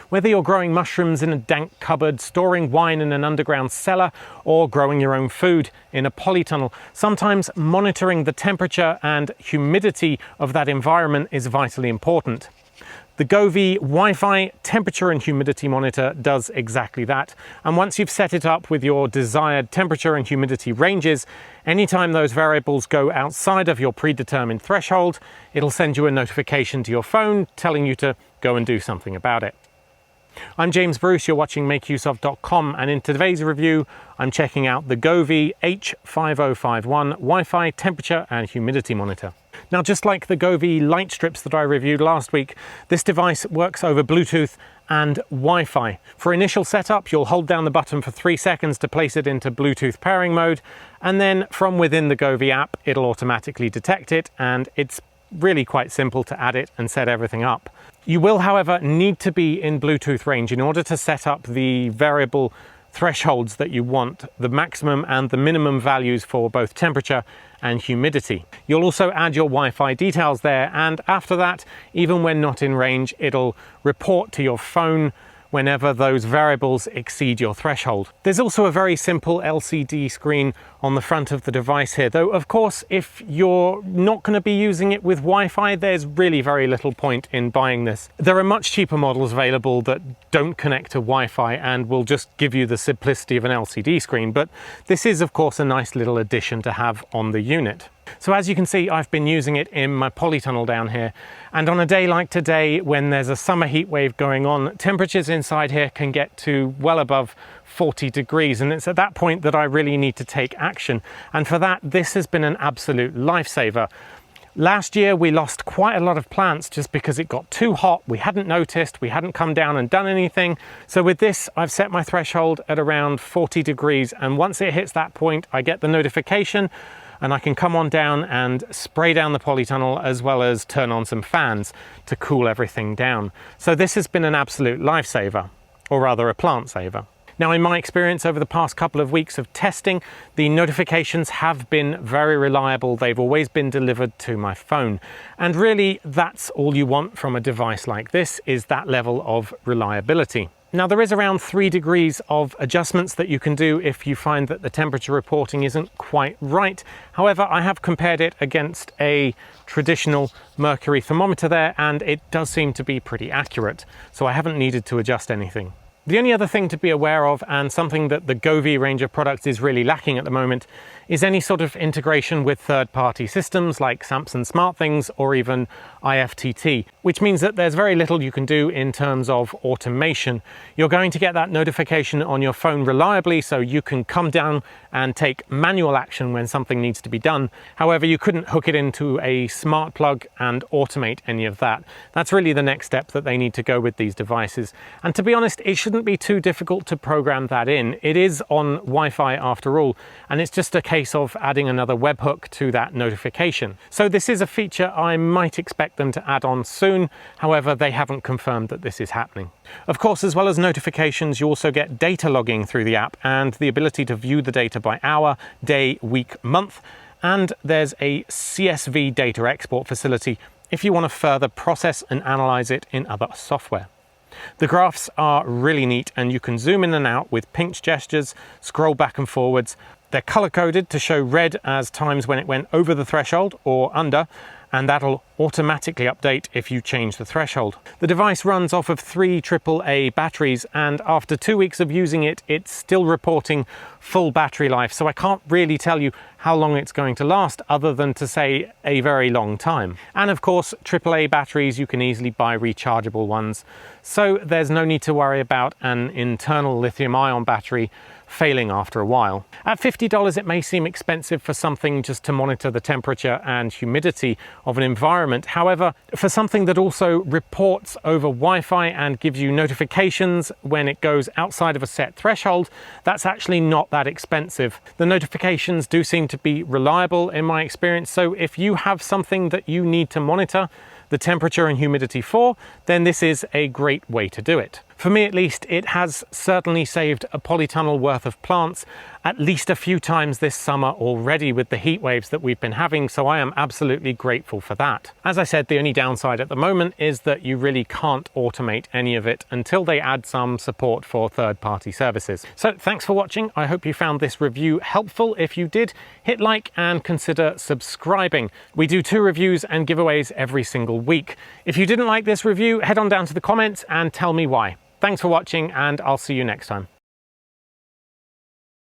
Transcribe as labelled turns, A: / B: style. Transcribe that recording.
A: Whether you're growing mushrooms in a dank cupboard, storing wine in an underground cellar, or growing your own food in a polytunnel, sometimes monitoring the temperature and humidity of that environment is vitally important. The Govee Wi-Fi temperature and humidity monitor does exactly that. And once you've set it up with your desired temperature and humidity ranges, anytime those variables go outside of your predetermined threshold, it'll send you a notification to your phone telling you to go and do something about it. I'm James Bruce, you're watching MakeUseOf.com, and in today's review, I'm checking out the Govee H5051 Wi-Fi temperature and humidity monitor. Now, just like the Govee light strips that I reviewed last week, this device works over Bluetooth and Wi-Fi. For initial setup, you'll hold down the button for 3 seconds to place it into Bluetooth pairing mode, and then from within the Govee app, it'll automatically detect it, and it's really quite simple to add it and set everything up. You will, however, need to be in Bluetooth range in order to set up the variable thresholds that you want, the maximum and the minimum values for both temperature and humidity. You'll also add your Wi-Fi details there, and after that, even when not in range, it'll report to your phone whenever those variables exceed your threshold. There's also a very simple LCD screen on the front of the device here, though of course if you're not going to be using it with Wi-Fi, there's really very little point in buying this. There are much cheaper models available that don't connect to Wi-Fi and will just give you the simplicity of an LCD screen, but this is of course a nice little addition to have on the unit. So as you can see, I've been using it in my polytunnel down here, and on a day like today when there's a summer heat wave going on, temperatures inside here can get to well above 40 degrees, and it's at that point that I really need to take action, and for that this has been an absolute lifesaver. Last year we lost quite a lot of plants just because it got too hot, we hadn't noticed, we hadn't come down and done anything. So with this, I've set my threshold at around 40 degrees, and once it hits that point I get the notification and I can come on down and spray down the polytunnel as well as turn on some fans to cool everything down. So this has been an absolute lifesaver, or rather a plant saver. Now, in my experience over the past couple of weeks of testing, the notifications have been very reliable. They've always been delivered to my phone. And really, that's all you want from a device like this, is that level of reliability. Now, there is around 3 degrees of adjustments that you can do if you find that the temperature reporting isn't quite right. However, I have compared it against a traditional mercury thermometer there, and it does seem to be pretty accurate. So I haven't needed to adjust anything. The only other thing to be aware of, and something that the Govee range of products is really lacking at the moment, is any sort of integration with third-party systems like Samsung SmartThings or even IFTT, which means that there's very little you can do in terms of automation. You're going to get that notification on your phone reliably, so you can come down and take manual action when something needs to be done. However, you couldn't hook it into a smart plug and automate any of that. That's really the next step that they need to go with these devices. And to be honest, it shouldn't be too difficult to program that in. It is on Wi-Fi after all, and it's just a case of adding another webhook to that notification. So this is a feature I might expect them to add on soon. However, they haven't confirmed that this is happening. Of course, as well as notifications, you also get data logging through the app and the ability to view the data by hour, day, week, month. And there's a CSV data export facility if you want to further process and analyze it in other software. The graphs are really neat, and you can zoom in and out with pinch gestures, scroll back and forwards. They're color-coded to show red as times when it went over the threshold or under, and that'll automatically update if you change the threshold. The device runs off of 3 AAA batteries, and after 2 weeks of using it, it's still reporting full battery life, so I can't really tell you how long it's going to last other than to say a very long time. And of course, AAA batteries, you can easily buy rechargeable ones, so there's no need to worry about an internal lithium-ion battery failing after a while. At $50, it may seem expensive for something just to monitor the temperature and humidity of an environment. However, for something that also reports over Wi-Fi and gives you notifications when it goes outside of a set threshold, that's actually not that expensive. The notifications do seem to be reliable in my experience, so if you have something that you need to monitor the temperature and humidity for, then this is a great way to do it. For me at least, it has certainly saved a polytunnel worth of plants at least a few times this summer already with the heat waves that we've been having, so I am absolutely grateful for that. As I said, the only downside at the moment is that you really can't automate any of it until they add some support for third-party services. So thanks for watching. I hope you found this review helpful. If you did, hit like and consider subscribing. We do 2 reviews and giveaways every single week. If you didn't like this review, head on down to the comments and tell me why. Thanks for watching, and I'll see you next time.